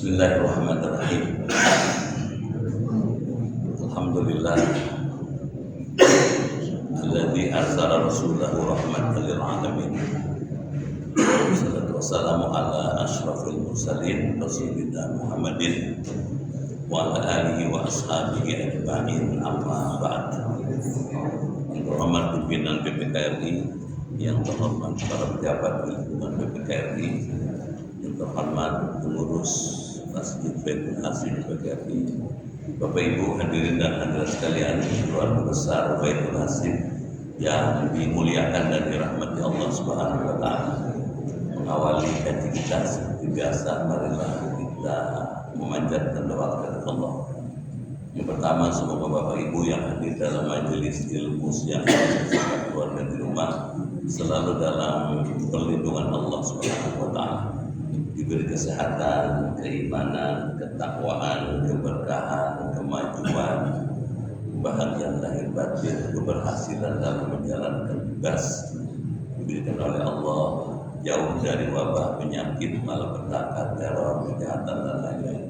Bismillahirrahmanirrahim. Alhamdulillah alladzi arsala rasulahu rahmatan lil alamin. Wassalatu wassalamu ala asyrafil mursalin rasulina Muhammadin wa ala alihi wa ashabihi ajma'in, amma ba'd. Yang terhormat pimpinan PPKRI, yang terhormat para pejabat di lingkungan PPKRI, yang terhormat pengurus Masjid Baitul Hasim PPKRI, Bapak Ibu hadirin dan hadirat sekalian, keluarga besar Baitul Hasim yang dimuliakan dan dirahmati Allah Subhanahu wa taala. Mengawali kaji kita seperti biasa, marilah kita memanjatkan doa kepada Allah. Yang pertama, semoga Bapak Ibu yang hadir dalam majelis ilmu siang ini, keluarga di rumah, selalu dalam perlindungan Allah Subhanahu wa taala, diberi kesehatan, keimanan, ketakwaan, keberkahan, kemajuan, kebahagiaan lahir batin, keberhasilan dalam menjalankan tugas diberikan oleh Allah, jauh dari wabah, penyakit, malapetaka, teror, kejahatan dan lain-lain.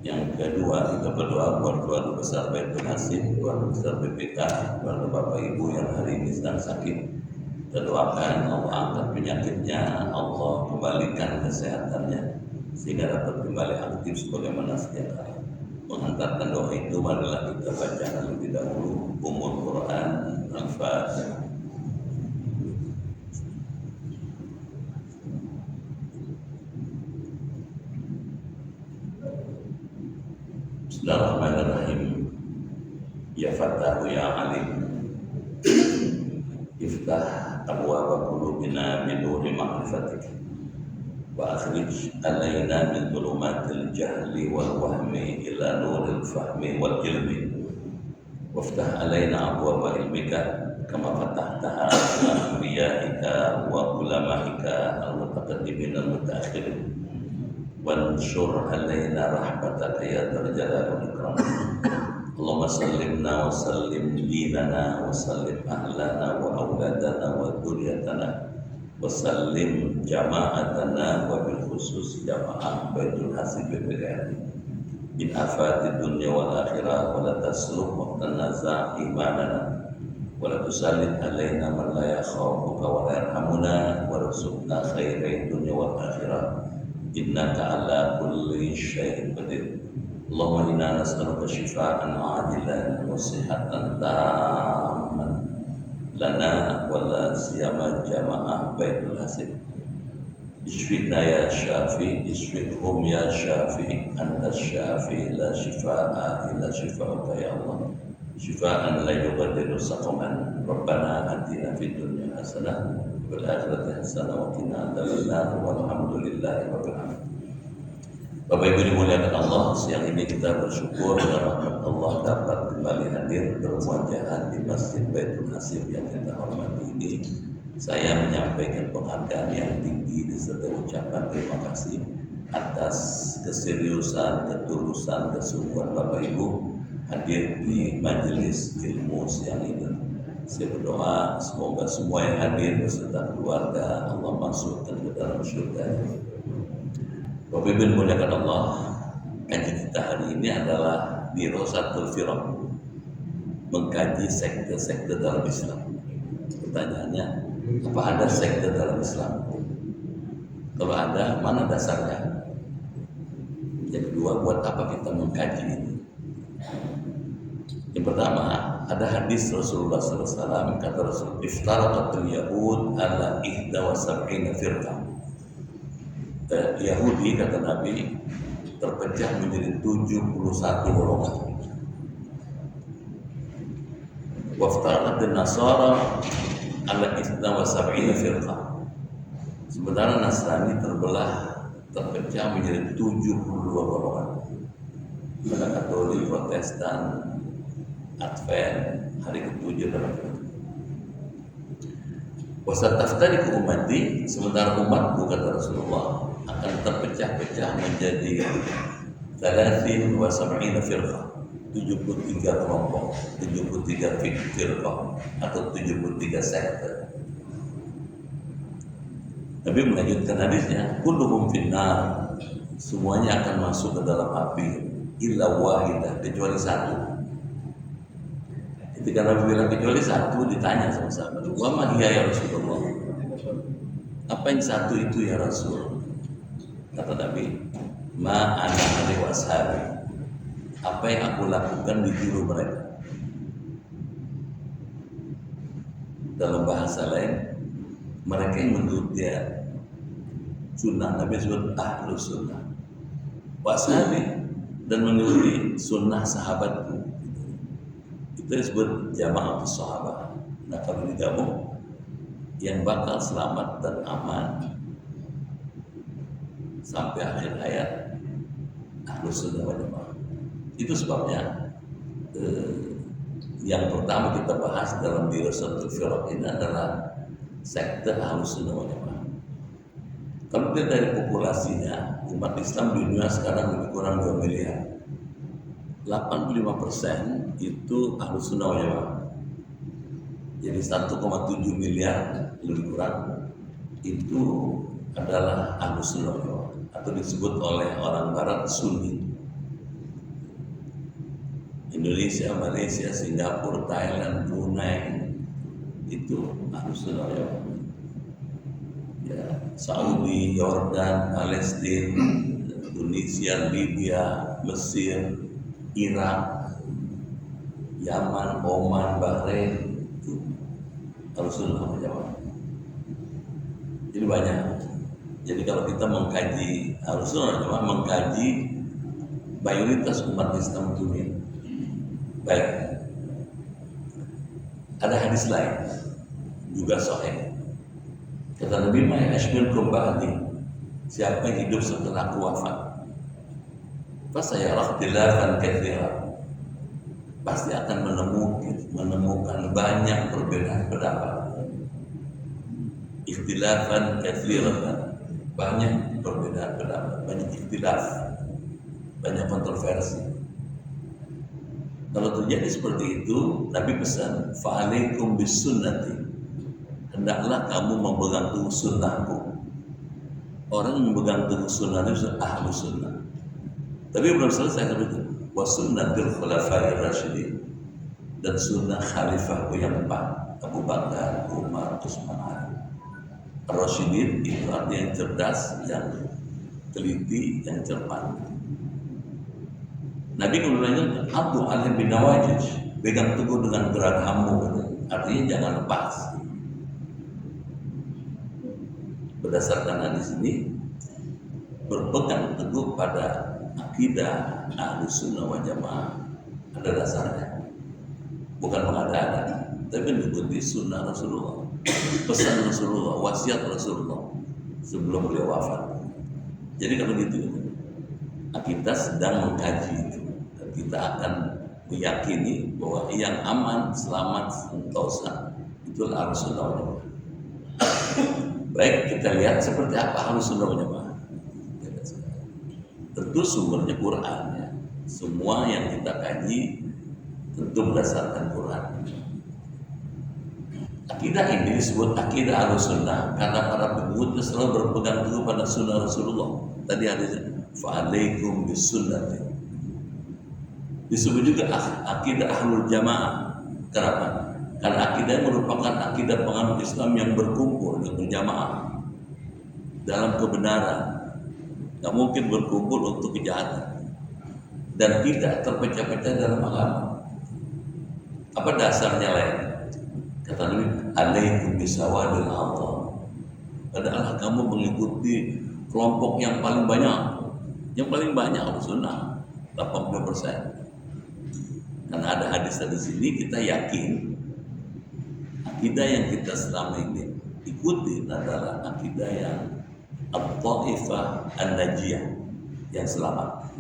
Yang kedua, kita berdoa buat keluarga besar Baitul Hasim, keluarga besar BPK, keluarga Bapak Ibu yang hari ini sedang sakit. Kita doakan Allah angkat penyakitnya, Allah kembalikan kesehatannya sehingga dapat kembali aktif sebagaimana sedia kala. Mengantarkan doa itu, marilah kita baca lebih dahulu Ummul Quran Al-Fatihah. Bismillahirrahmanirrahim. Ya Fattahu ya Alim, iftah abwaaba qulubina min nuri ma'rifatik wa akhrij alaina min dhulumatil jahli wal wahmi ila nuril fahmi wal ilmi waftah alaina abwaaba ilmika kama fatahtaha ala anbiyaika wa ulamaika al-mutaqaddimin al-mutaakhirin wansur alaina rahmataka ya dzal jalali wal ikram. Allahumma sallimna wa sallim dinana wa sallim ahlana wa awladana wa dhurriyyatana wa sallim jama'atana wa bil khusus jama'ah Baitul Hasim PPKRI min afati dunya wal akhirah wa la tasluk wa tanaza imanana wa la tusallit alaina man la yakhafuka wa la yarhamuna wa rzuqna khairai dunya wal akhirah innaka ala kulli syai'in qadir. Allahumma inna nas'aluka shifaa'an 'ajilan wa sihhatan tamman lana wa la siyama jama'ah Baitul Hasim. Isfina ya Syafi, isfihum ya Syafi, anta Syafi, la shifaa'a illa shifaa'uka ya Allah. Shifaa'an la yughadiru saqaman. Rabbana atina fid dunya hasanah wa fil akhirati hasanah wa qina adzabannar. Walhamdulillahi rabbil alamin. Bapak Ibu dimuliakan Allah, siang ini kita bersyukur karena rahmat Allah dapat kembali hadir bermuajah di Masjid Baitul Hasim yang kita hormati ini. Saya menyampaikan penghargaan yang tinggi disertai ucapan terima kasih atas keseriusan, ketulusan, kesungguhan Bapak Ibu hadir di majelis ilmu siang ini. Saya berdoa semoga semua yang hadir beserta keluarga Allah masukkan ke dalam surga. Bapak Ibu dimuliakan Allah, kaji kita hari ini adalah Dirasatul Firaq, mengkaji sekte-sekte dalam Islam. Pertanyaannya, apa ada sekte dalam Islam? Kalau ada, mana dasarnya? Yang kedua, buat apa kita mengkaji ini? Yang pertama, ada hadis Rasulullah SAW, kata Rasul, iftaraqatul yahud ala ihda wa sab'ina firqah. Yahudi, kata Nabi, terpecah menjadi 71 golongan. Waftaraqat an-nasara ala ihda wa sab'ina firqah. Sementara Nasrani terpecah menjadi 72 golongan. Ada Katolik, Protestan, Advent, hari ke-7 dalam wasataftariqu ummati, sementara umatku, kata Rasulullah, akan terpecah-pecah menjadi 73 firqah, 73 kelompok, 73 firqah atau 73 sekte. Nabi melanjutkan hadisnya, kulluhum finnar semuanya akan masuk ke dalam api illa wahidah, kecuali satu. Ketika Nabi bilang kecuali satu, ditanya sama sahabat, wa ma hiya ya Rasulullah, apa yang satu itu ya Rasul? Kata Nabi, ma ana alaihi washabi, apa yang aku lakukan ditiru mereka. Dalam bahasa lain, mereka yang menurut dia sunnah Nabi disebut ahlu sunnah, washabi, dan mengikuti sunnah sahabatku, itu disebut jamaah sahabat. Nah kalau digabung, yang bakal selamat dan aman sampai akhir hayat ahlu sunnah wal jamaah. Itu sebabnya yang pertama kita bahas dalam Dirasatul Firaq ini adalah sekte ahlu sunnah wal jamaah. Kalau kita dari populasinya, umat Islam di dunia sekarang lebih kurang 2 miliar. 85% itu ahlu sunnah wal jamaah. Jadi 1,7 miliar lebih kurang itu adalah ahlu sunnah wal jamaah, atau disebut oleh orang barat Sunni. Indonesia, Malaysia, Singapura, Thailand, Brunei itu ahlu sunnah wal jamaah. Ya, Saudi, Yordan, Palestina, Tunisia, Libya, Mesir, Irak, Yaman, Oman, Bahrain, itu ahlu sunnah wal jamaah. Jadi banyak. Jadi kalau kita mengkaji ahlu sunnah wal jamaah, mengkaji mayoritas umat Islam dunia. Baik. Ada hadis lain juga sahih. Kata Nabi, "Ma yashminkum ba'di." Siapa yang hidup setelah aku wafat, fasayara ikhtilafan katsiran, pasti akan menemukan banyak perbedaan pendapat. Ikhtilafan katsiran, banyak perbedaan pendapat, banyak ikhtilaf, banyak kontroversi. Kalau terjadi seperti itu, Nabi pesan, "Fa'alaikum bisunnati." Hendaklah kamu memegang teguh sunnahku. Orang yang memegang teguh sunnah itu ahlu sunnah. Tapi belum selesai kan itu. Wa sunnatil khulafa'ir rasyidin, dan sunnah khalifahku yang 4, Abu Bakar, Umar, Utsman, Ali. Rasyidin itu artinya yang cerdas, yang teliti, yang cermat. Nabi kemudian Abu alim bin Nawajij, pegang teguh dengan geragamu, artinya jangan lepas. Berdasarkan hadis ini, berpegang teguh pada akidah ahlu sunnah wal jamaah ada dasarnya, bukan mengada-ada, tapi mengikuti sunnah Rasulullah, pesan Rasulullah, wasiat Rasulullah sebelum beliau wafat. Jadi kalau gitu, kita sedang mengkaji itu, dan kita akan meyakini bahwa yang aman, selamat, sentosa itulah ahlu sunnah wal jamaah. Baik, kita lihat seperti apa ahlu sunnah wal jamaah. Tentu sumbernya Quran ya. Semua yang kita kaji tentu berdasarkan Quran. Akidah ini disebut akidah ahlu sunnah karena para pengikutnya selalu berpegang teguh pada sunnah Rasulullah. Tadi hadisnya, fa'alaikum bisunnati. Disebut juga akidah ahlul jamaah. Kenapa? Karena akidah merupakan akidah penganut Islam yang berkumpul, yang berjamaah dalam kebenaran. Tidak mungkin berkumpul untuk kejahatan dan tidak terpecah-pecah dalam agama. Apa dasarnya lain? Kata Nabi, alaikum bisawadil Allah. Adalah kamu mengikuti kelompok yang paling banyak. Yang paling banyak sunnah 80%. Karena ada hadis di sini, kita yakin akidah yang kita selama ini ikuti adalah akidah yang at-ta'ifah an-najiyah, yang selamat.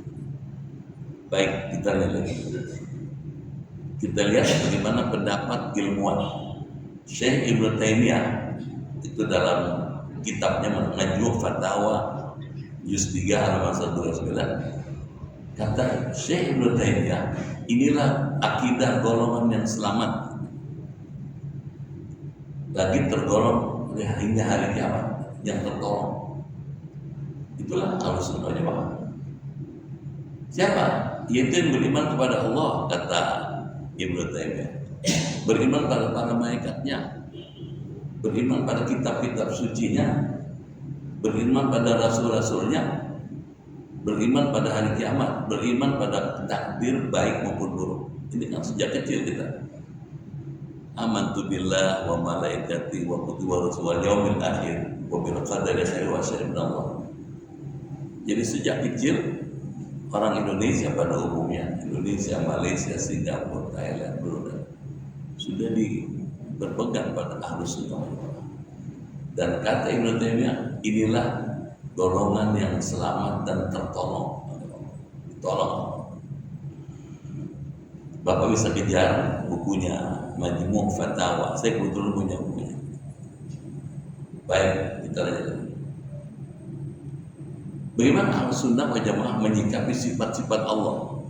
Baik, kita lihat lagi. Kita lihat bagaimana pendapat ilmuwan. Syekh Ibnu Taimiyah itu dalam kitabnya Majmu' Fatawa juz 3 halaman 129 kata Syekh Ibnu Taimiyah, inilah akidah golongan yang selamat, lagi tergolong hingga hari kiamat, yang tertolong. Itulah Ahlussunnah wal Jamaah. Siapa? Yaitu yang beriman kepada Allah, kata Ibnu Taimiyah. Beriman pada para malaikatnya, beriman pada kitab-kitab sucinya, beriman pada rasul-rasulnya, beriman pada hari kiamat, beriman pada takdir baik maupun buruk. Ini kan sejak kecil kita. Amantu billah wa malaikati wa kutubi wa rusul wal yaumil akhir wa bil qadari khairi wa syarri min Allah. Jadi sejak kecil orang Indonesia pada umumnya, Indonesia, Malaysia, Singapura, Thailand, Brunei, sudah berpegang pada Ahlussunnah wal Jamaah. Dan kata Ibnu Taimiyah, inilah golongan yang selamat dan tertolong. Tolong. Bapak bisa kejar bukunya Majmu' Fatawa. Saya kebetulan punya bukunya. Baik, kita lanjutkan. Bagaimana Ahlussunnah wal Jamaah menyikapi sifat-sifat Allah?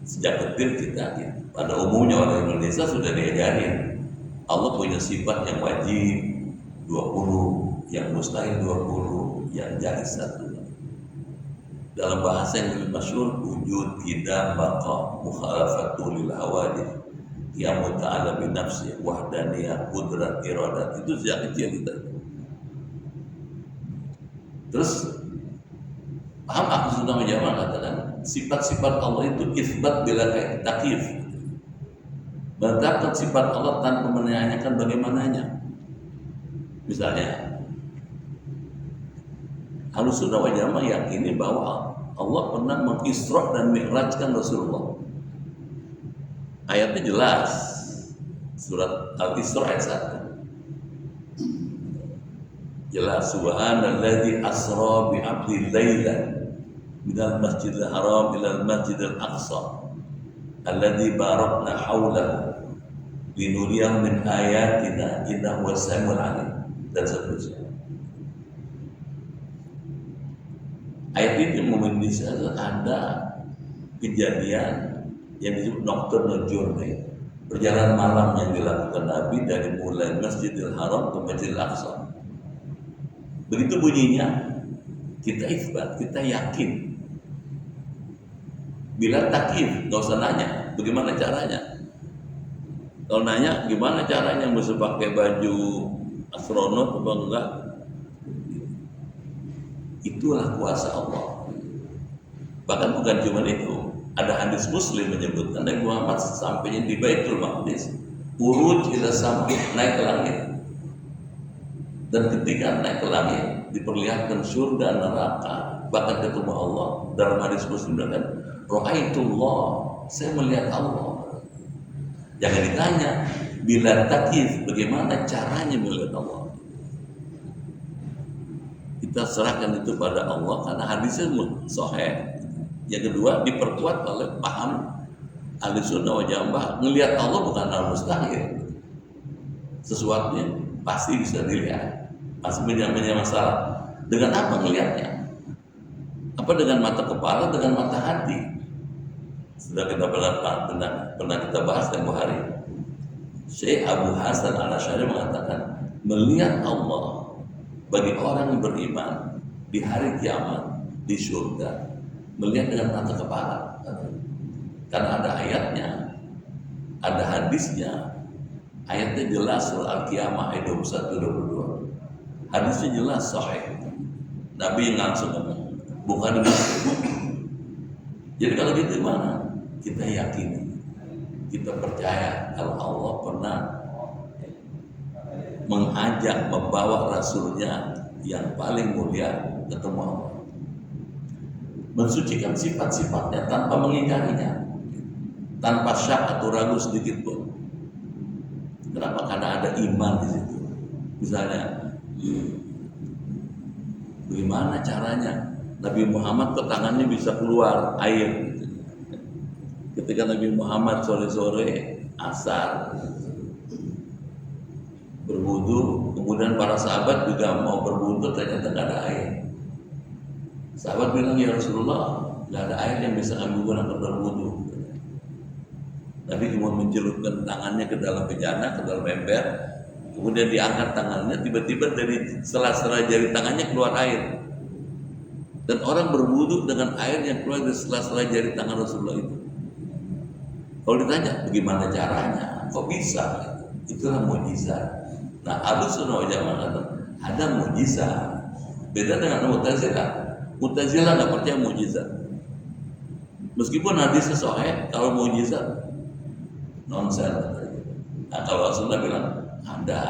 Sejak kecil kita, pada umumnya orang Indonesia sudah diajarin Allah punya sifat yang wajib 20, yang mustahil 20, yang jaiz 1. Dalam bahasa yang lebih masyhur, wujud, tidak, baqa, mukhalafatu lil hawadith, qiyamu ta'ala bi nafsi, wahdaniyah, qudrat, iradat. Itu sejak kecil kita. Terus paham Ahlussunnah wal Jamaah katakan sifat-sifat Allah itu isbat bila takyif. Menetapkan sifat Allah tanpa menanyakan bagaimananya. Misalnya Ahlussunnah wal Jamaah yakini bahwa Allah pernah mengisra dan mi'rajkan Rasulullah. Ayatnya jelas. Surat Al-Isra ayat 1. Jelas, subhanalladzi asra bi 'abdihi lailan minal masjidil haram ilal masjidil aqsa alladzi barakna haulahu linuriyahu min ayatina innahu was-sami'ul 'alim, dan seterusnya. Ayat ini memisahkan ada kejadian yang disebut Nocturnal Journey, perjalanan malam yang dilakukan Nabi dari mulai Masjidil Haram ke Masjidil Aqsa. Begitu bunyinya, kita isbat, kita yakin. Bila takyif, nggak usah nanya bagaimana caranya. Kalau nanya gimana caranya, mesti pakai baju astronot atau enggak, itulah kuasa Allah. Bahkan bukan cuma itu, ada hadis Muslim menyebutkan Nabi Muhammad sampainya di Baitul Maqdis, uruj ila sama, naik ke langit. Dan ketika naik ke langit diperlihatkan surga neraka, bahkan ketemu Allah. Dalam hadis Muslim kan, ra'aitullah, saya melihat Allah. Jangan ditanya bila takyif, bagaimana caranya melihat Allah. Kita serahkan itu pada Allah karena hadisnya sahih. Yang kedua, diperkuat oleh paham Ahlussunnah wal Jamaah, ngelihat Allah bukan hal mustahil. Sesuatu yang pasti bisa dilihat. Masih punya masalah. Dengan apa ngelihatnya? Apa dengan mata kepala, dengan mata hati? Sudah kita pernah kita bahas tempoh hari. Syekh Abu Hasan Al-Asy'ari mengatakan, melihat Allah bagi orang yang beriman di hari kiamat, di surga, melihat dengan mata kepala. Karena ada ayatnya, ada hadisnya. Ayatnya jelas, surah Al-Qiyamah ayat 21-22. Hadisnya jelas, sahih. Nabi yang langsung ngomong, bukan Muslim. Jadi kalau gitu gimana? Kita yakin, kita percaya kalau Allah pernah mengajak, membawa Rasulnya yang paling mulia ketemu Allah, mensucikan sifat-sifatnya tanpa mengingkarinya, tanpa syak atau ragu sedikit pun. Kenapa? Karena ada iman di situ. Misalnya, bagaimana caranya Nabi Muhammad ke tangannya bisa keluar air? Ketika Nabi Muhammad sore-sore asar berwudu, kemudian para sahabat juga mau berwudu, ternyata nggak ada air. Sahabat bilang, ya Rasulullah, nggak ada air yang bisa kami gunakan berwudu. Nabi cuma mencelupkan tangannya ke dalam bejana, ke dalam ember, kemudian diangkat tangannya, tiba-tiba dari sela-sela jari tangannya keluar air. Dan orang berwudu dengan air yang keluar dari sela-sela jari tangan Rasulullah itu. Kalau ditanya bagaimana caranya, kok bisa? Itulah mukjizat. Nah, Ahlussunnah wal Jamaah ada mukjizat. Beda dengan Mu'tazilah. Mu'tazilah nggak percaya mukjizat. Meskipun hadisnya sahih, kalau mukjizat nonsen. Nah, kalau Rasulullah bilang ada.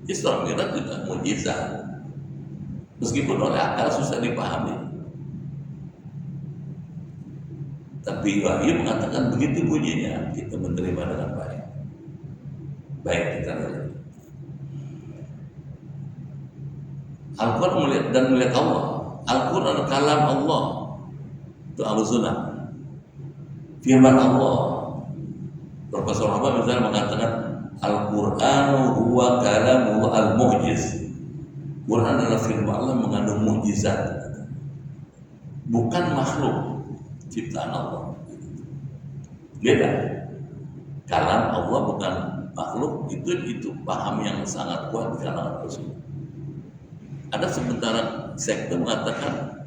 Isra Mi'raj juga mukjizat. Meskipun oleh akal susah dipahami, tapi wahyu mengatakan begitu bunyinya, kita menerima dengan baik. Baik kita lihat. Al-Quran melihat Allah. Al-Quran kalam Allah. Itu Ahlussunnah. Firman Allah. Profesor Ahmad misalnya mengatakan Al-Qur'anu huwa kalamullah al-mu'jiz. Quran adalah firman Allah mengandung mukjizat, bukan makhluk ciptaan Allah. Beda. Kalam Allah bukan makhluk, itu paham yang sangat kuat di kalangan Rasul. Ada sementara sekte mengatakan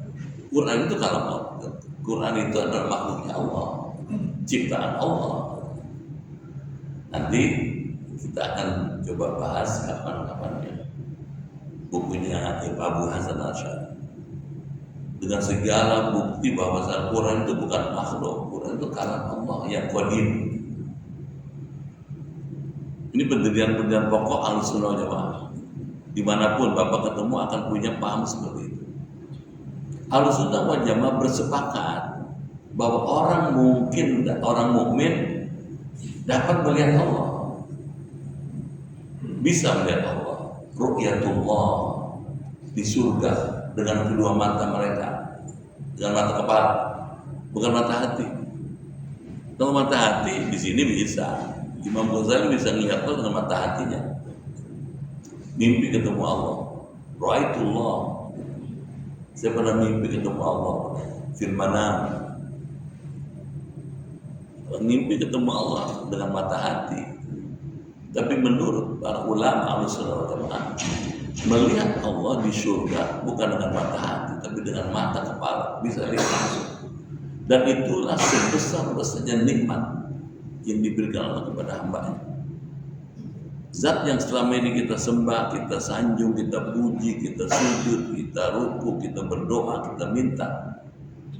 Quran itu kalam Allah. Quran itu adalah makhluknya Allah, ciptaan Allah. Nanti kita akan coba bahas kapan-kapan ya. Bukunya Abu Hasan Asy'ari dengan segala bukti bahwa Al-Quran itu bukan makhluk, Quran itu kalam Allah yang qadim. Ini pendirian pokok Ahlussunnah wal Jamaah. Dimanapun Bapak ketemu akan punya paham seperti itu. Ahlussunnah wal Jamaah bersepakat bahwa orang mukmin dapat melihat Allah, bisa melihat Allah. Ru'yatullah di surga dengan kedua mata mereka, dengan mata kepala, bukan mata hati. Kalau mata hati di sini bisa, Imam Ghazali bisa melihat Allah dengan mata hatinya. Mimpi ketemu Allah, Ra'aitullah. Saya pernah mimpi ketemu Allah, firmanam. Mimpi ketemu Allah dengan mata hati. Tapi menurut para ulama Ahlussunnah wal Jamaah, melihat Allah di surga bukan dengan mata hati, tapi dengan mata kepala, bisa lihat langsung. Dan itulah sebesar-besarnya nikmat yang diberikan Allah kepada hambanya. Zat yang selama ini kita sembah, kita sanjung, kita puji, kita sujud, kita ruku, kita berdoa, kita minta,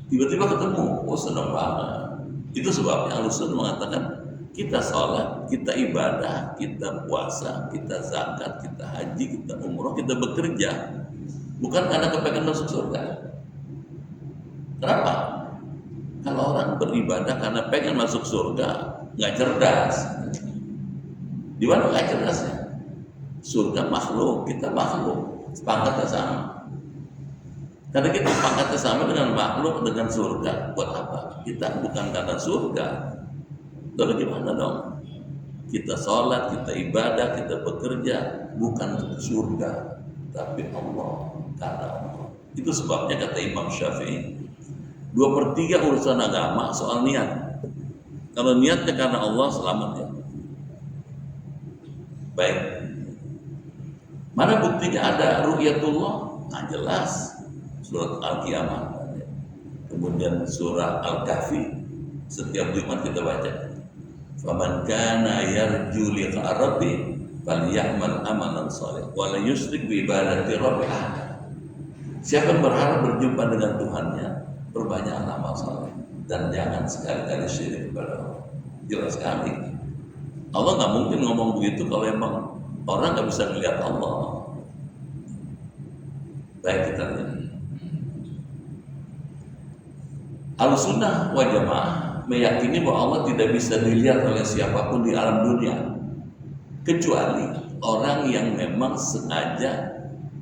tiba-tiba ketemu, oh senang banget. Itu sebabnya Ahlussunnah mengatakan kita sholat, kita ibadah, kita puasa, kita zakat, kita haji, kita umroh, kita bekerja bukan karena kepengen masuk surga. Kenapa? Kalau orang beribadah karena pengen masuk surga, nggak cerdas. Di mana nggak cerdasnya? Surga makhluk, kita makhluk, pangkatnya sama. Karena kita pangkatnya sama dengan makhluk, dengan surga, buat apa? Kita bukan karena surga. Lalu gimana dong? Kita sholat, kita ibadah, kita bekerja bukan untuk surga, tapi Allah, karena Allah. Itu sebabnya kata Imam Syafi'i, 2/3 urusan agama soal niat. Kalau niatnya karena Allah, selamat ya. Baik. Mana buktinya ada ru'yatullah? Nah, jelas. Surat Al-Qiyamah. Kemudian surah Al-Kahfi. Setiap Jumat kita baca. Faman kana yarju liqa rabbi falyamal amalan shalih wa la yusyrik bi ibadati rabbih ahada. Siapa yang berharap berjumpa dengan Tuhannya, perbanyak amal saleh dan jangan sekali-kali syirik kepada Allah. Jelas sekali. Allah nggak mungkin ngomong begitu kalau emang orang nggak bisa melihat Allah. Baik, kita lihat. Ahlussunnah wal Jamaah meyakini bahwa Allah tidak bisa dilihat oleh siapapun di alam dunia kecuali orang yang memang sengaja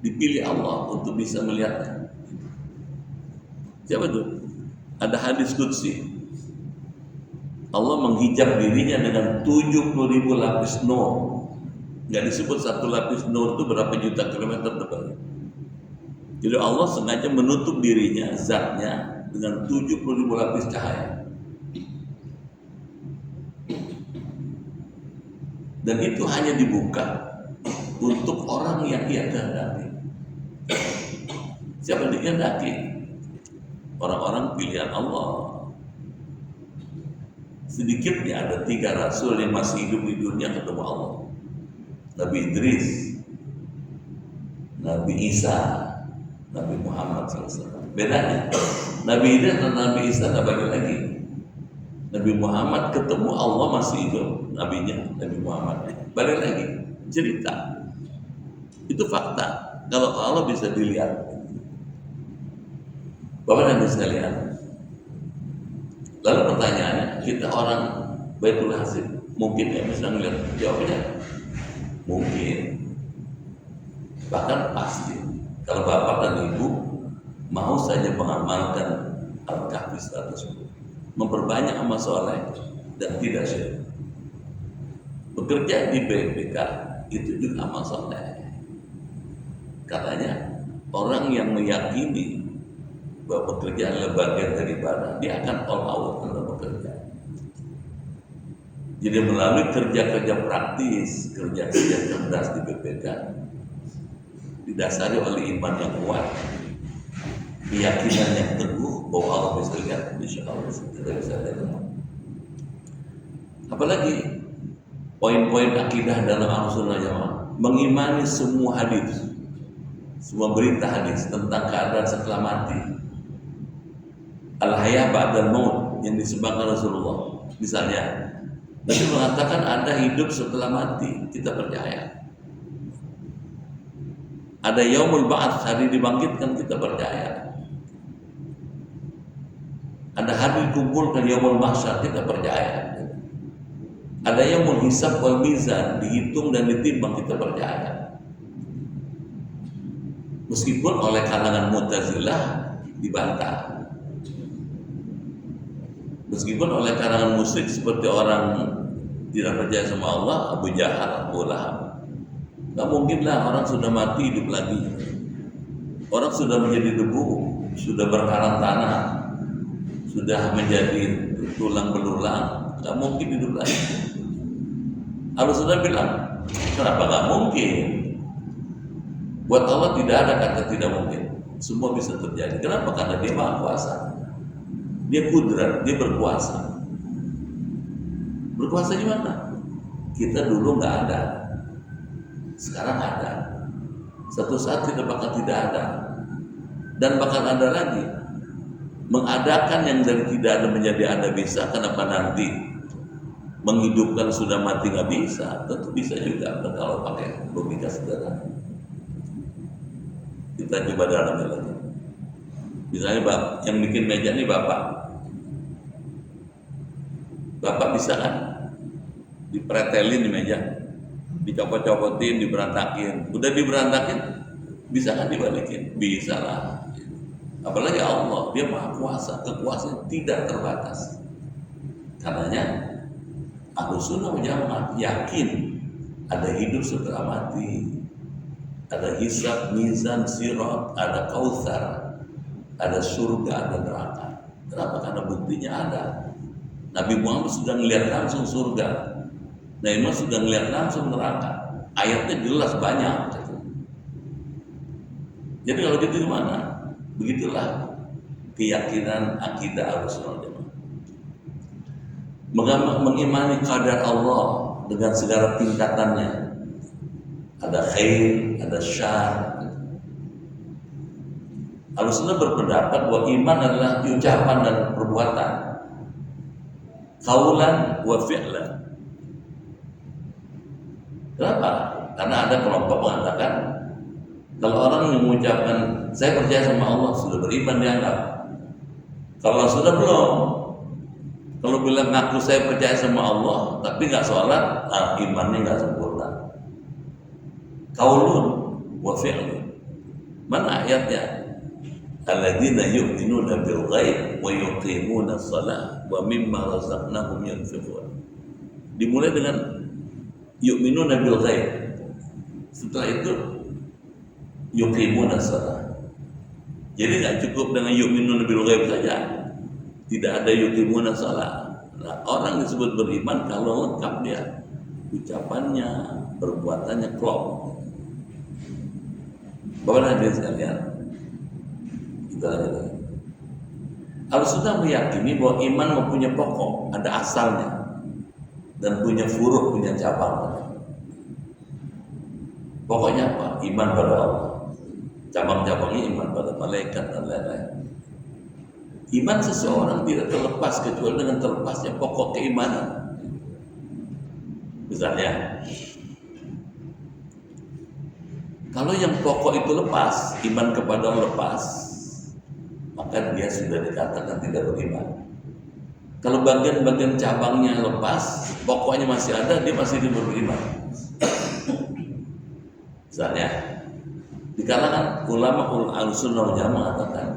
dipilih Allah untuk bisa melihatnya. Siapa itu? Ada hadis qudsi. Allah menghijab dirinya dengan 70.000 lapis nur. Nggak disebut satu lapis nur itu berapa juta kilometer tebalnya. Jadi Allah sengaja menutup dirinya, zatnya, dengan 70.000 lapis cahaya. Dan itu hanya dibuka untuk orang yang ia kehendaki. Siapa yang dikehendaki? orang-orang pilihan Allah. Sedikitnya ada 3 rasul yang masih hidup di dunia ketemu Allah. Nabi Idris, Nabi Isa, Nabi Muhammad SAW. Bedanya, Nabi Idris dan Nabi Isa tak balik lagi. Nabi Muhammad ketemu Allah masih hidup, nabinya Nabi Muhammad balik lagi cerita. Itu fakta. Kalau Allah bisa dilihat. Bapak dan Ibu sekalian, lalu pertanyaannya, kita orang Baitul Hasil mungkin ya bisa melihat jawabnya? Mungkin, bahkan pasti. Kalau Bapak dan Ibu mau saja mengamalkan Al-Kahfi 110, memperbanyak amal soleh dan tidak syirik. Bekerja di BPK itu juga amal soleh. Katanya orang yang meyakini bahwa pekerjaan adalah bagian dari ibadah, dia akan all out dalam bekerja. Jadi melalui kerja-kerja praktis, kerja-kerja cerdas di BPK, didasari oleh iman yang kuat, keyakinan yang teguh bahwa Allah bisa lihat, insya Allah kita bisa lihat. Apalagi poin-poin akidah dalam Ahlussunnah Jamaah, mengimani semua hadis, semua berita hadis tentang keadaan setelah mati, al-haya ba'dal maut yang disebutkan Rasulullah. Misalnya, Nabi mengatakan ada hidup setelah mati, kita percaya. Ada yaumul ba'ats, hari dibangkitkan, kita percaya. Ada hari dikumpulkan, yaumul mahsyar, kita percaya. Ada yaumul hisab wal mizan, dihitung dan ditimbang, kita percaya. Meskipun oleh kalangan Mu'tazilah dibantah. Meskipun oleh kalangan musyrik seperti orang tidak percaya sama Allah, Abu Jahal, Abu Lahab, nggak mungkinlah orang sudah mati hidup lagi. Orang sudah menjadi debu, sudah berkarang tanah, sudah menjadi tulang belulang, nggak mungkin hidup lagi. Ahlussunnah bilang, kenapa nggak mungkin? Buat Allah tidak ada kata tidak mungkin. Semua bisa terjadi. Kenapa? Karena Dia Maha Kuasa. Dia kudrat, Dia berkuasa. Berkuasa gimana? Kita dulu nggak ada, sekarang ada. Satu saat kita bakal tidak ada, dan bakal ada lagi. Mengadakan yang dari tidak ada menjadi ada bisa. Kenapa nanti menghidupkan sudah mati nggak bisa? Tentu bisa juga kalau pakai logika sederhana. Kita coba dalami lagi. Misalnya yang bikin meja ini Bapak bisa kan dipretelin di meja, dicopot-copotin, diberantakin. Udah diberantakin, bisa kan dibalikin? Bisa lah. Apalagi Allah, Dia Maha Kuasa, kekuasaan tidak terbatas. Karenanya Ahlussunnah wal Jamaah yakin ada hidup setelah mati, ada hisab, mizan, sirat, ada kautsar, ada surga, ada neraka. Kenapa? Karena buktinya ada. Nabi Muhammad sudah melihat langsung surga, Nabi Muhammad sudah melihat langsung neraka. Ayatnya jelas banyak. Jadi kalau gitu gimana? Begitulah keyakinan akidah Ahlussunnah wal Jamaah. Mengimani qadar Allah dengan segala tingkatannya. Ada khair, ada syar. Ahlussunnah berpendapat bahwa iman adalah ucapan dan perbuatan, qaulan wa fi'lan. Kenapa? Karena ada kelompok mengatakan kalau orang yang mengucapkan saya percaya sama Allah, sudah beriman dianggap. Kalau sudah belum, kalau bilang ngaku saya percaya sama Allah tapi nggak sholat, imannya nggak sempurna. Qaulun wa fi'lun. Mana ayatnya? Alladzina yu'minuna bil ghaib wa yuqimuna shalah wa mimma razaqnahum yunfiqun. Dimulai dengan yu'minuna bil ghaib. Setelah itu yuqimuna shalah. Jadi nggak cukup dengan yu'minuna bil ghaib saja. Tidak ada yuqimuna shalah. Nah, orang disebut beriman kalau lengkap dia, ucapannya, perbuatannya klop. Bapak dan Ibu sekalian, kita lanjut lagi. Al-Sunnah meyakini bahwa iman mempunyai pokok, ada asalnya, dan punya furuh, punya cabang. Pokoknya apa? Iman pada Allah. Cabang-cabangnya iman pada malaikat dan lain-lain. Iman seseorang tidak terlepas kecuali dengan terlepasnya pokok keimanan. Misalnya, kalau yang pokok itu lepas, iman kepada Allah lepas, maka dia sudah dikatakan tidak beriman. Kalau bagian-bagian cabangnya lepas, pokoknya masih ada, dia masih beriman. Misalnya, di kalangan ulama Ahlussunnah wal Jamaah mengatakan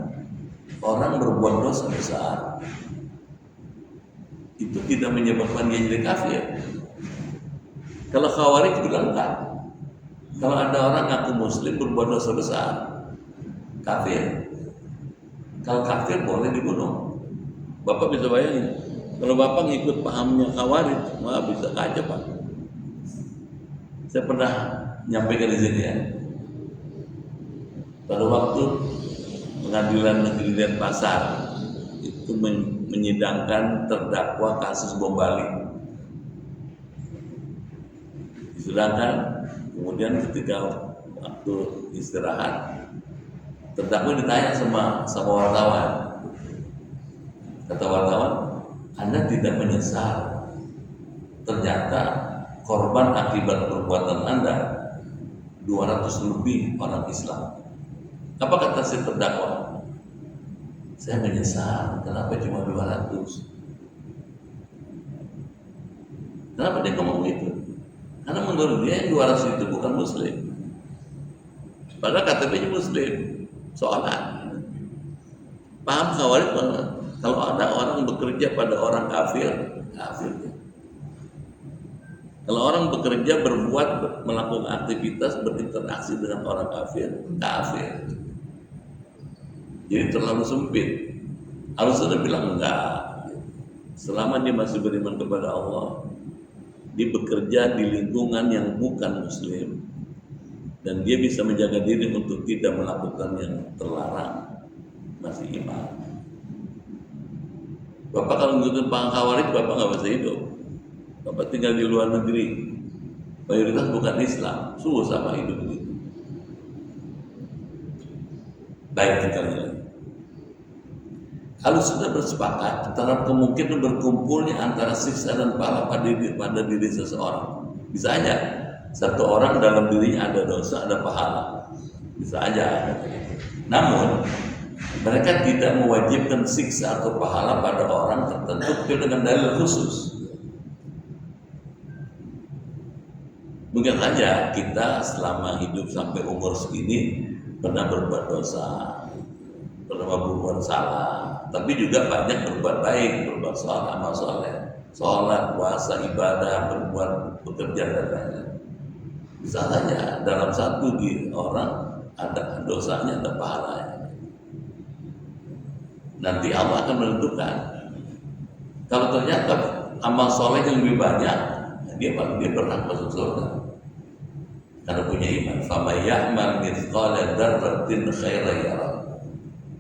orang berbuat dosa besar itu tidak menyebabkan dia jadi kafir. Kalau Khawarij bilang enggak. Kalau ada orang ngaku muslim berbuat dosa besar, kafir. Kalau kafir boleh dibunuh. Bapak bisa bayangin, kalau Bapak ngikut pahamnya Khawarij, wah bisa aja Pak. Saya pernah nyampaikan di sini ya. Pada waktu Pengadilan Negeri Denpasar itu menyidangkan terdakwa kasus bom Bali. Disidangkan, kemudian ketika waktu istirahat, terdakwa ditanya sama wartawan. Kata wartawan, Anda tidak menyesal? Ternyata korban akibat perbuatan Anda 200 lebih orang Islam. Apa kata si terdakwa? Saya menyesal, kenapa cuma 200? Kenapa dia ngomong itu? Karena menurut dia yang 200 itu bukan muslim. Padahal KTP-nya muslim, sholat. Paham Khawarij banget. Kalau ada orang bekerja pada orang kafir, kafir. Kalau orang bekerja, berbuat, melakukan aktivitas, berinteraksi dengan orang kafir, kafir. Jadi terlalu sempit. Al-Sunnah bilang enggak. Selama dia masih beriman kepada Allah, dia bekerja di lingkungan yang bukan muslim, dan dia bisa menjaga diri untuk tidak melakukan yang terlarang, masih iman. Bapak kalau ngikutin paham Khawarij, Bapak nggak bisa hidup. Bapak tinggal di luar negeri, mayoritas bukan Islam, sama hidup begitu. Baik, kita lihat. Kalau sudah bersepakat terhadap kemungkinan berkumpulnya antara siksa dan pahala pada diri seseorang. Bisa aja satu orang dalam dirinya ada dosa, ada pahala. Bisa aja. Namun mereka tidak mewajibkan siksa atau pahala pada orang tertentu dengan dalil khusus. Mungkin saja kita selama hidup sampai umur segini pernah berbuat dosa, pernah berbuat salah, tapi juga banyak berbuat baik, berbuat sholat, amal soleh, sholat, puasa, ibadah, berbuat bekerja dan lain-lain. Bisa saja dalam satu di orang ada dosanya, ada pahalanya. Nanti Allah akan menentukan. Kalau ternyata amal soleh yang lebih banyak, dia berhak masuk surga. Karena punya iman. فَمَنْ يَعْمَلْ مِثْقَالَ ذَرَّةٍ خَيْرًا يَرَهُ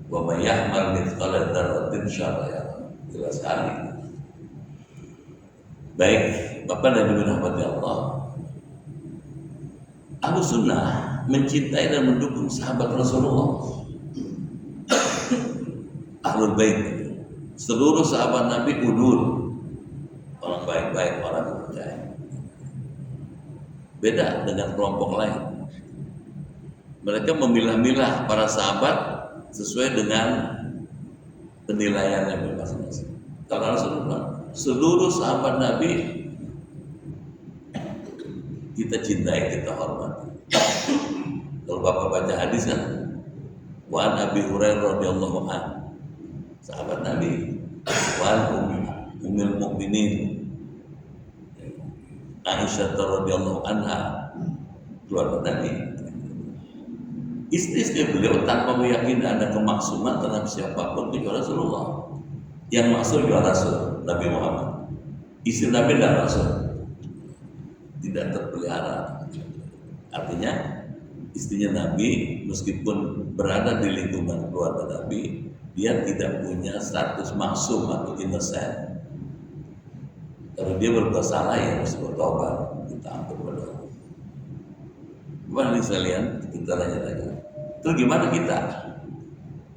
وَمَنْ يَعْمَلْ مِثْقَالَ ذَرَّةٍ شَرًّا يَرَهُ. Jelas sekali. Baik, Bapak dan Ibu rahmati Allah. Ahlussunnah mencintai dan mendukung sahabat Rasulullah. Ahlul Bait, seluruh sahabat Nabi udul, orang baik-baik, orang percaya. Beda dengan kelompok lain. Mereka memilah-milah para sahabat sesuai dengan penilaiannya masing-masing. Kalau Rasulullah, seluruh sahabat Nabi kita cintai, kita hormati. Kalau Bapak baca hadis kan, wa an Abi Hurairah radhiyallahu anhu, sahabat Nabi, wan ummul mukminin Aisyah radhiyallahu anha, keluarga Nabi. Istri-istri beliau tanpa meyakini ada kemaksuman terhadap siapapun kecuali Rasulullah. Yang maksud juga Rasul Nabi Muhammad. Istri Nabi dan Rasul tidak terpelihara. Artinya istrinya Nabi meskipun berada di lingkungan keluarga Nabi, dia tidak punya status maksum atau innocent. Kalau dia berbuat salah ya harus bertobat, kita ampun kepada Allah. Gimana nih sekalian? Kita tanya-tanya. Terus gimana kita?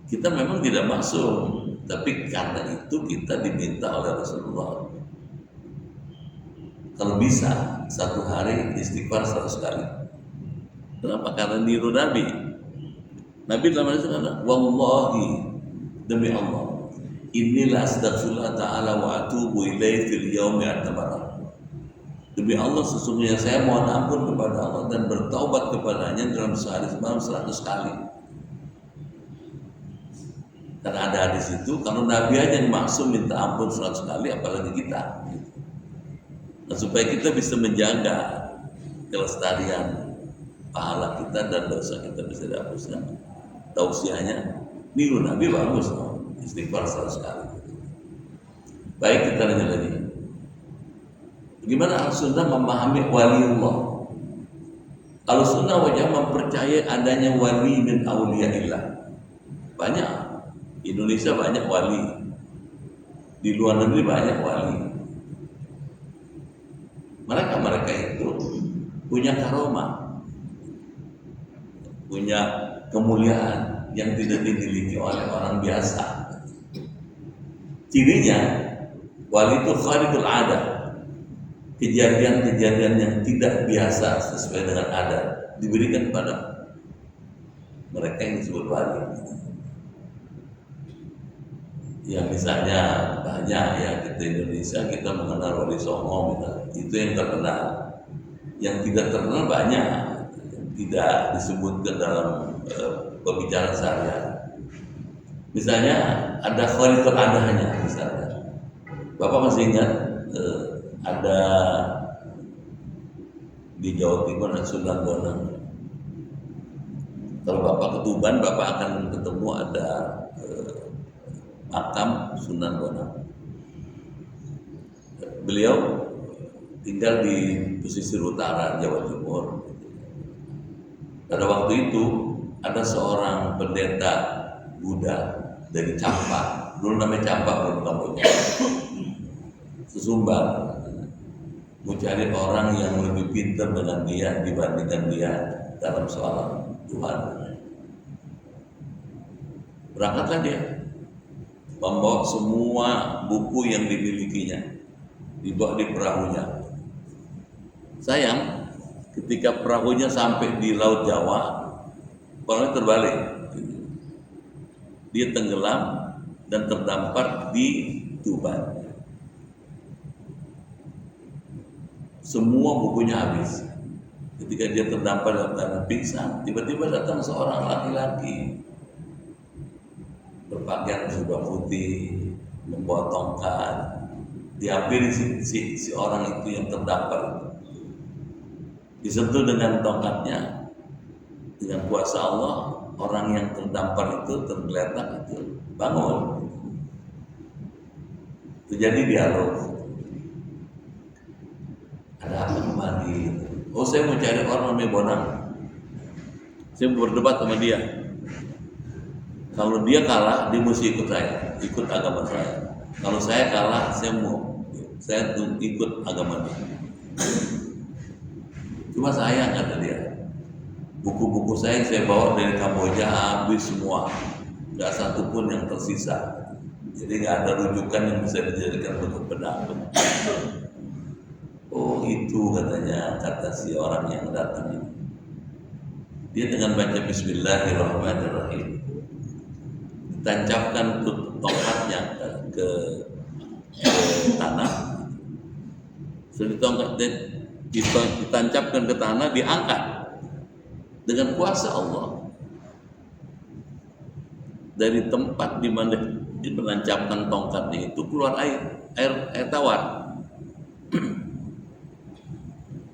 Kita memang tidak maksum, tapi karena itu kita diminta oleh Rasulullah. Kalau bisa satu hari istighfar 100 kali. Kenapa? Karena niru Nabi. Nabi dalam hadis kata, wallahi, demi Allah, inilah astaghfirullah ta'ala wa atubu ilaihi fil yaumi at-tabarak. Demi Allah, sesungguhnya saya mohon ampun kepada Allah dan bertaubat kepadanya dalam sehari semalam 100 kali. Karena ada hadis itu, kalau Nabi aja yang maksum minta ampun 100 kali, apalagi kita. Nah, supaya kita bisa menjaga kelestarian pahala kita dan dosa kita bisa dihapuskan. Tausiahnya, niru Nabi bagus, istighfar 100 kali. Baik, kita lanjut lagi. Bagaimana Al-Sunnah memahami waliullah? Al-Sunnah wajah mempercayai adanya wali min awliyaillah. Banyak, Indonesia banyak wali, di luar negeri banyak wali. Mereka itu punya karomah, punya kemuliaan yang tidak dimiliki oleh orang biasa. Cirinya wali itu khariqul adat, kejadian-kejadian yang tidak biasa sesuai dengan adat diberikan pada mereka yang disebut wali. Ya misalnya banyak ya, kita Indonesia kita mengenal Wali Songo misalnya, itu yang terkenal. Yang tidak terkenal banyak, tidak disebutkan dalam pembicaraan sehari-hari. Misalnya ada khariqul adahnya misalnya. Bapak masih ingat ada di Jawa Timur dan Sunan Bonang. Kalau Bapak ke Tuban, Bapak akan ketemu ada makam Sunan Bonang. Beliau tinggal di pesisir utara Jawa Timur. Pada waktu itu ada seorang pendeta Buddha dari Campak, dulu namanya Campak belum Kamboja, Sesumbar, mau cari orang yang lebih pintar dengan dia dibandingkan dia dalam soal Tuhan. Berangkatlah dia, membawa semua buku yang dimilikinya, dibawa di perahunya. Sayang, ketika perahunya sampai di Laut Jawa, perahunya terbalik. Dia tenggelam dan terdampar di Tuban. Semua bukunya habis. Ketika dia terdampar dalam keadaan pingsan, tiba-tiba datang seorang laki-laki berpakaian serba putih, membawa tongkat, dihampiri si orang itu yang terdampar itu. Disentuh dengan tongkatnya, dengan kuasa Allah, orang yang terdampar itu tergeletak itu bangun. Terjadi dialog. Ada apa kemari? Oh, saya mau cari orang namanya Bonang. Saya mau berdebat sama dia. Kalau dia kalah, dia mesti ikut saya, ikut agama saya. Kalau saya kalah, saya ikut agama dia. Cuma sayang kata dia, buku-buku saya yang saya bawa dari Kamboja habis semua, nggak satu pun yang tersisa. Jadi nggak ada rujukan yang bisa dijadikan untuk pendapat. Oh itu katanya, kata si orang yang datang ini. Dia dengan baca Bismillahirrahmanirrahim, ditancapkan tongkatnya ke tanah. Setelah tongkat ditancapkan ke tanah, diangkat dengan kuasa Allah dari tempat di mana menancapkan tongkatnya itu keluar air tawar.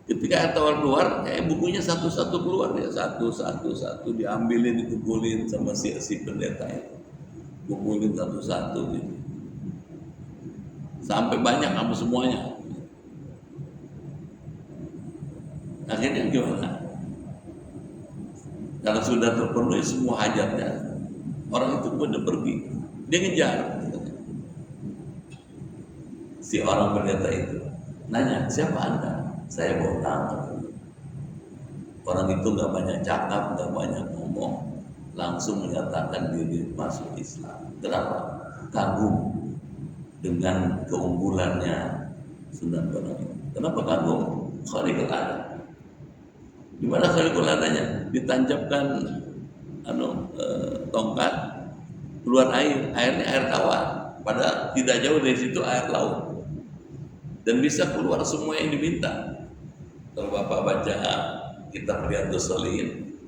Ketika air tawar keluar, bukunya satu-satu keluar ya, satu diambilin, dikumpulin sama si pendeta itu, kumpulin satu-satu gitu. Sampai banyak kamu semuanya. Akhirnya gimana? Karena sudah terpenuhi semua hajatnya, orang itu pun udah pergi. Dia ngejar. Si orang pendeta itu nanya, siapa Anda? Saya bawa nama. Orang itu nggak banyak cakap, nggak banyak ngomong, langsung menyatakan diri masuk Islam. Kenapa? Kagum dengan keunggulannya Sunan Bonang. Kenapa kagum? Khariqul Adab. Di mana Khariqul Adanya? Ditancapkan tongkat, keluar air, airnya air tawar. Padahal tidak jauh dari situ air laut. Dan bisa keluar semua yang diminta. Kalau Bapak baca kitab Riyadhus Shalihin,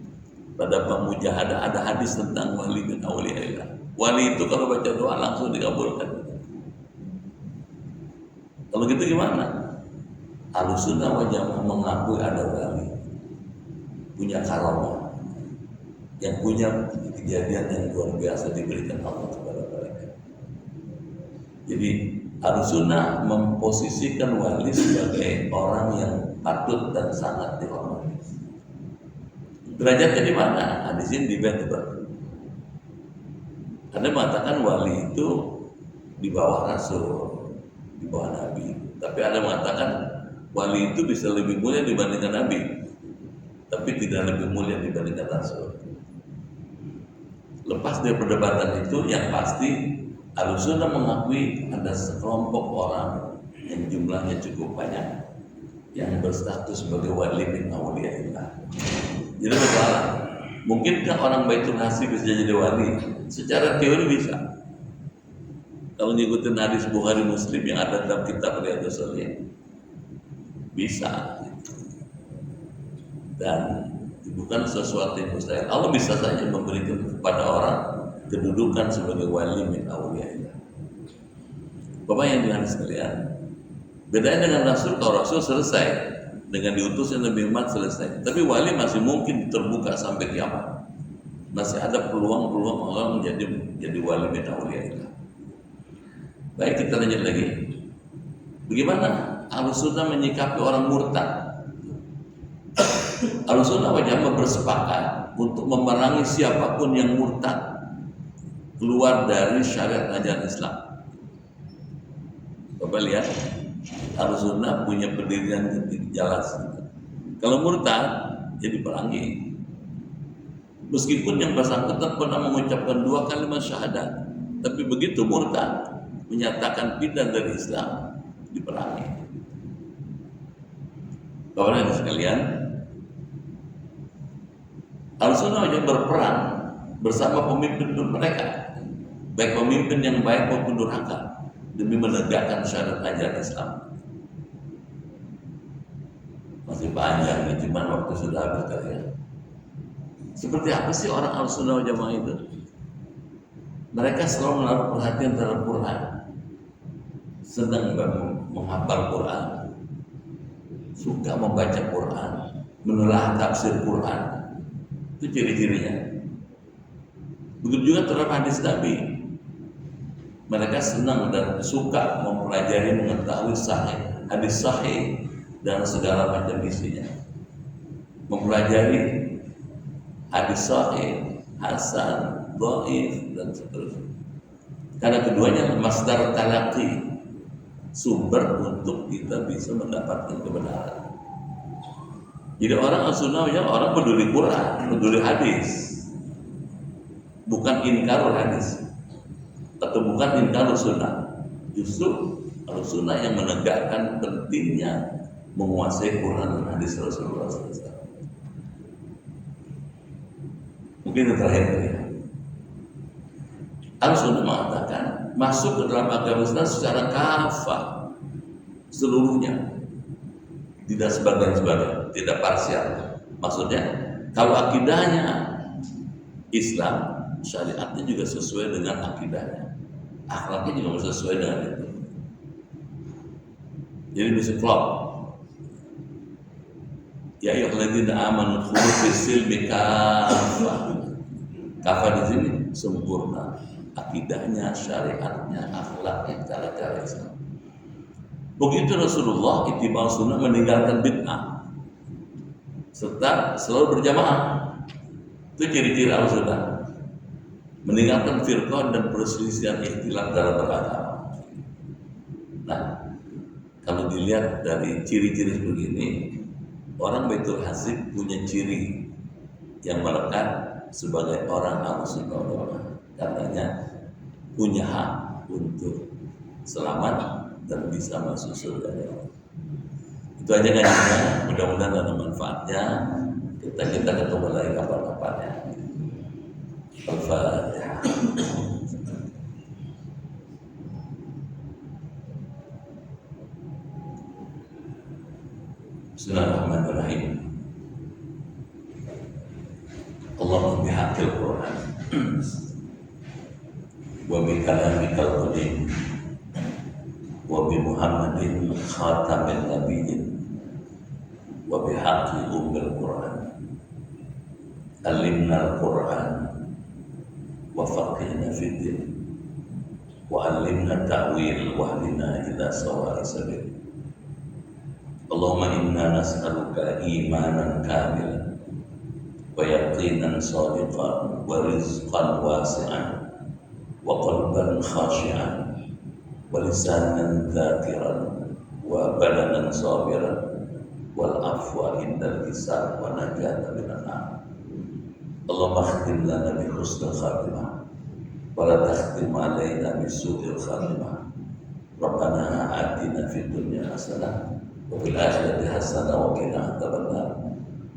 pada bab mujahadah ada hadis tentang wali bin auliyaillah. Wali itu kalau baca doa langsung dikabulkan. Kalau gitu gimana? Ahlussunnah wal Jamaah mengakui ada wali, punya karamah, yang punya kejadian yang luar biasa diberikan Allah kepada mereka. Jadi Ahlussunnah memposisikan wali sebagai orang yang patut dan sangat dihormati. Derajatnya di mana? Hadis ini debatable. Anda mengatakan wali itu di bawah Rasul, di bawah Nabi. Tapi ada mengatakan wali itu bisa lebih mulia dibandingkan Nabi, tapi tidak lebih mulia dibandingkan Rasul. Lepas dari perdebatan itu, yang pasti Ahlussunnah mengakui ada sekelompok orang yang jumlahnya cukup banyak yang berstatus sebagai wali min auliyaillah. Jadi persoalan, mungkinkah orang Baitul Hasi bisa jadi wali? Secara teori bisa. Kalau ngikutin hadis Bukhari Muslim yang ada dalam kitab Riyadhus Shalihin, bisa. Dan bukan sesuatu yang mustahil. Allah bisa saja memberikan kepada orang kedudukan sebagai wali min auliyaillah. Bapak yang dengan sekalian, bedanya dengan Rasul, kalau Rasul selesai dengan diutusnya Nabi Muhammad selesai. Tapi wali masih mungkin terbuka sampai kiamat. Masih ada peluang-peluang orang menjadi wali min auliyaillah. Baik, kita lanjut lagi. Bagaimana Ahlussunnah menyikapi orang murtad? Ahlussunnah wal Jamaah bersepakat untuk memerangi siapapun yang murtad keluar dari syariat ajaran Islam. Bapak lihat, Ahlussunnah punya pendirian jelas. Kalau murtad, jadi perangi. Meskipun yang bersangkutan pernah mengucapkan 2 kalimat syahadat, tapi begitu murtad menyatakan pindah dari Islam, diperangi. Bapak-bapak sekalian, Ahlussunnah wal berperang bersama pemimpin mereka, baik pemimpin yang baik maupun durhaka, demi menegakkan syariat ajaran Islam. Masih panjang nih, cuman waktu sudah habis kalian. Seperti apa sih orang Ahlussunnah wal Jamaah itu? Mereka selalu menaruh perhatian terhadap Quran, senang menghafal Quran, suka membaca Quran, menelaah tafsir Quran. Itu ciri-cirinya. Begitu juga terhadap hadis Nabi. Mereka senang dan suka mempelajari, mengetahui sahih, hadis sahih dan segala macam isinya. Mempelajari hadis sahih, hasan, dhaif dan seterusnya. Karena keduanya masdar talaqi, sumber untuk kita bisa mendapatkan kebenaran. Jadi orang Ahlussunnah orang peduli Quran, peduli hadis, bukan inkarul hadis atau bukan inkarul sunnah. Justru Ahlussunnah yang menegakkan pentingnya menguasai Quran dan hadis Rasulullah SAW. Mungkin yang terakhir tadi, Ahlussunnah mengatakan masuk ke dalam agama Islam secara kafah seluruhnya, tidak sebagian-sebagian, tidak parsial. Maksudnya kalau akidahnya Islam, syariatnya juga sesuai dengan akidahnya, akhlaknya juga sesuai dengan itu. Jadi bisa klop. Ya ayyuhalladzina amanu khudhu fis-silmi kafah. Kafah di sini sempurna, akidahnya, syariatnya, akhlaknya, cara-cara Islam. Begitu Rasulullah ittiba' sunnah, meninggalkan bid'ah serta selalu berjamaah. Itu ciri-ciri Ahlussunnah. meninggalkan firqah dan perselisihan ikhtilaf dalam beragama. Nah, kalau dilihat dari ciri-ciri begini, orang Baitul Hasib punya ciri yang melekat sebagai orang Ahlussunnah wal Jamaah. Katanya punya hak untuk selamat dan bisa masuk surga. Itu aja kan, mudah-mudahan ada manfaatnya. Kita ketemu lagi kapan-kapannya. Al-Fatihah. Bismillahirrahmanirrahim. Allahumma bihaqqil Qur'an wa bi kalamikal qadim wa bi Muhammadin khatamin nabiyyin wa bi haqqi ummil Qur'an alimna al-Qur'an wa faqihna fid din wa alimna ta'wil wa hdina ila sawa'i sabil. Allahumma inna nas'aluka imanan kamilan wa yaqinan sadiqan wa rizqan wasi'an wa qalban khashi'an wa lisanan dhakiran wa badanan sabiran wal afwa indal hisab wa najata minan nar. Allahumma khtim lana bi husnil khatimah wa la takhtim alaina bi su'il khatimah. Rabbana atina fid dunya hasanah wa fil akhirati hasanah wa qina adzabannar.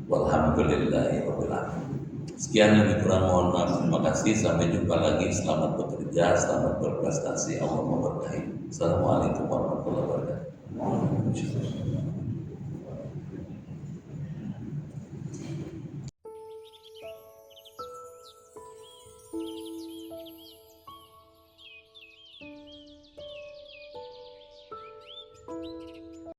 Walhamdulillahi rabbil alamin. Sekian, lebih kurang mohon maaf. Terima kasih. Sampai jumpa lagi. Selamat bekerja, selamat berprestasi. Allah memberkahi. Assalamualaikum warahmatullahi wabarakatuh.